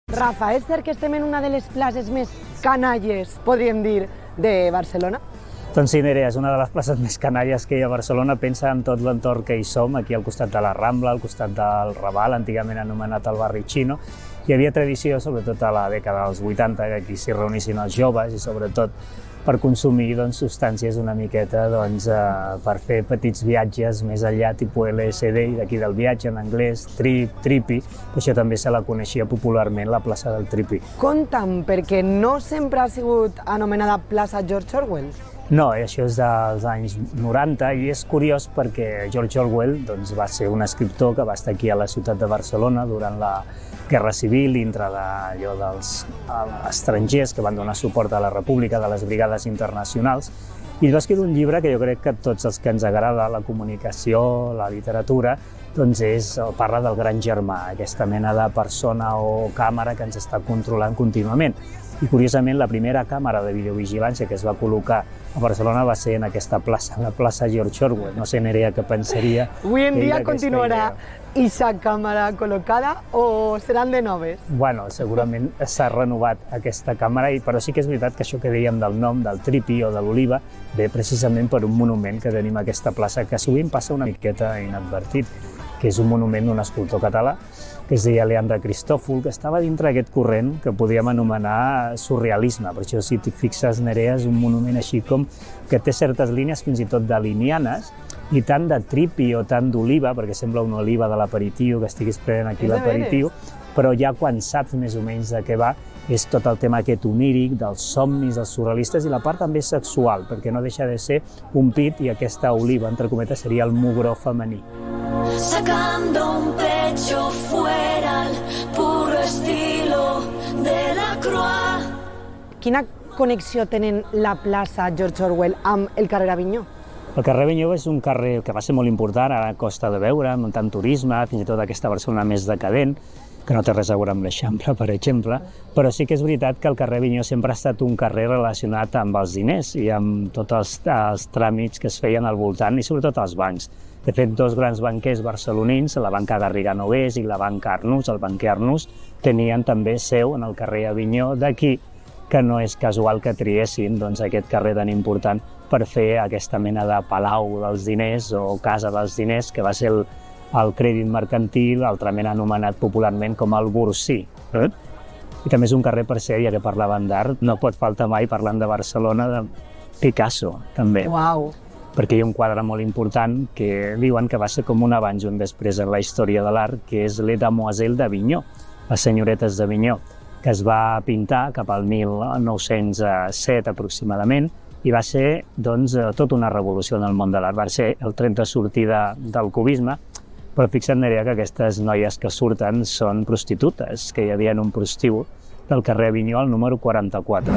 Rafa, és cert que estem en una de les places més canalles, podríem dir, de Barcelona? Doncs sí, Nerea, és una de les places més canalles que hi ha a Barcelona. Pensa en tot l'entorn que hi som, aquí al costat de la Rambla, al costat del Raval, antigament anomenat el barri Xino. Hi havia tradició, sobretot a la dècada dels 80, que aquí s'hi reunissin els joves i sobretot per consumir substàncies una miqueta per fer petits viatges més enllà, tipus LSD, i d'aquí del viatge en anglès, trip, trippy, per això també se la coneixia popularment la plaça del Trippy. Conta'm, perquè no sempre ha sigut anomenada plaça George Orwell. No, això és dels anys 90 i és curiós perquè George Orwell va ser un escriptor que va estar aquí a la ciutat de Barcelona durant la Guerra Civil, dintre d'allò dels estrangers que van donar suport a la República, de les brigades internacionals, i va escriure un llibre que jo crec que tots els que ens agrada la comunicació, la literatura, parla del gran germà, aquesta mena de persona o càmera que ens està controlant contínuament. I curiosament la primera càmera de videovigilància que es va col·locar a Barcelona va ser en aquesta plaça, la plaça George Orwell. No sé, Nerea, què pensaria. Avui en dia continuarà aquesta càmera col·locada o seran de noves? Bueno, segurament s'ha renovat aquesta càmera, però sí que és veritat que això que dèiem del nom, del Trippy o de l'Oliva, ve precisament per un monument que tenim a aquesta plaça que sovint passa una miqueta inadvertit, que és un monument d'un escultor català que es deia Leandre Cristòfol, que estava dintre d'aquest corrent que podíem anomenar surrealisme. Per això, si t'hi fixes, Nerea, és un monument així com que té certes línies fins i tot dalinianes, i tant de tripi o tant d'oliva, perquè sembla una oliva de l'aperitiu, que estiguis prenent aquí l'aperitiu, però ja quan saps més o menys de què va, és tot el tema aquest oníric, dels somnis, dels surrealistes, i la part també sexual, perquè no deixa de ser un pit i aquesta oliva, entre cometes, seria el mugró femení. Sacando un pecho fuera el puro estilo de la Croix. Quina connexió tenen la plaça George Orwell amb el carrer Avinyó? El carrer Avinyó és un carrer que va ser molt important, ara costa de veure, amb tant turisme, fins i tot aquesta Barcelona més decadent, que no té res a veure amb l'Eixample, per exemple, però sí que és veritat que el carrer Avinyó sempre ha estat un carrer relacionat amb els diners i amb tots els tràmits que es feien al voltant i sobretot els bancs. De fet, dos grans banquers barcelonins, la banca Garriga-Novés i la banca Arnús, el banquer Arnús, tenien també seu en el carrer Avinyó, d'aquí que no és casual que triessin aquest carrer tan important per fer aquesta mena de palau dels diners o casa dels diners, que va ser el crèdit mercantil, altrament anomenat popularment com el Borsí. I també és un carrer, per ser, ja que parlaven d'art, no pot faltar mai, parlant de Barcelona, de Picasso, també. Uau! Perquè hi ha un quadre molt important que diuen que va ser com un abans i un després en la història de l'art, que és Les Demoiselles d'Avinyó, les senyoretes d'Avinyó, que es va pintar cap al 1907 aproximadament, i va ser tota una revolució en el món de l'art. Va ser el tret de sortida del cubisme, però fixa't, Nerea, que aquestes noies que surten són prostitutes, que hi havia en un prostíbul del carrer Avinyó, al número 44.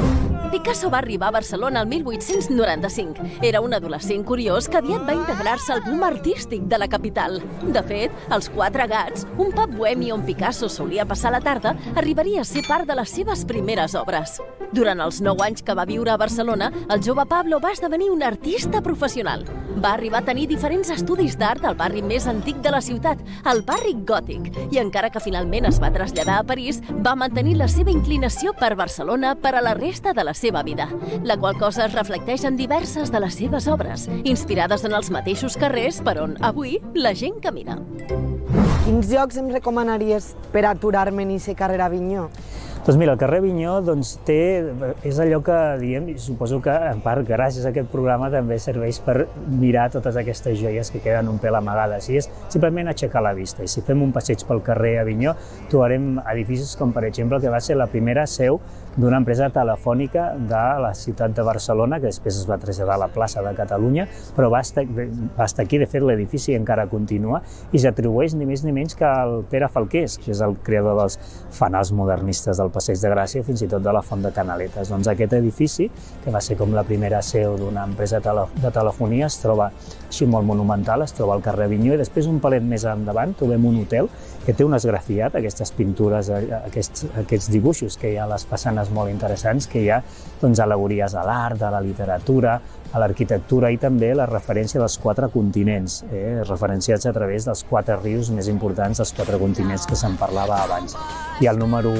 Picasso va arribar a Barcelona el 1895. Era un adolescent curiós que aviat va integrar-se al boom artístic de la capital. De fet, els Quatre Gats, un pub bohemi on Picasso solia passar la tarda, arribaria a ser part de les seves primeres obres. Durant els 9 anys que va viure a Barcelona, el jove Pablo va esdevenir un artista professional. Va arribar a tenir diferents estudis d'art al barri més antic de la ciutat, el barri gòtic, i encara que finalment es va traslladar a París, va mantenir la seva inclinació per Barcelona per a la resta de la seva vida, la qual cosa es reflecteix en diverses de les seves obres, inspirades en els mateixos carrers per on avui la gent camina. Quins llocs em recomanaries per aturar-me en aquest carrer Avinyó? Doncs mira, el carrer Avinyó és allò que diem, i suposo que en part gràcies a aquest programa també serveix per mirar totes aquestes joies que queden un pèl amagades, i és simplement aixecar la vista. I si fem un passeig pel carrer Avinyó trobarem edificis com, per exemple, que va ser la primera seu d'una empresa telefònica de la ciutat de Barcelona, que després es va traslladar a la plaça de Catalunya, però va estar aquí. De fet, l'edifici encara continua i s'atribueix ni més ni menys que al Pere Falqués, que és el creador dels fanals modernistes del Passeig de Gràcia, fins i tot de la Font de Canaletes. Doncs aquest edifici, que va ser com la primera seu d'una empresa de telefonia, es troba així molt monumental, es troba al carrer Avinyó, i després un palet més endavant trobem un hotel que té un esgrafiat, aquestes pintures, aquests dibuixos que hi ha a les façanes molt interessants, que hi ha al·legories a l'art, a la literatura, a l'arquitectura i també la referència dels 4 continents, referenciats a través dels 4 rius més importants dels 4 continents que se'n parlava abans. I el número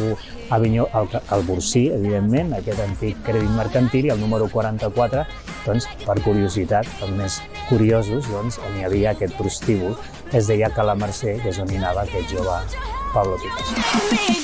Avinyó, el Borsí, evidentment, aquest antic crèdit mercantil, i el número 44, doncs, per curiositat, els més curiosos, doncs, on hi havia aquest prostíbul, es deia Cala Mercè, que és on hi anava aquest jove Pablo Picasso.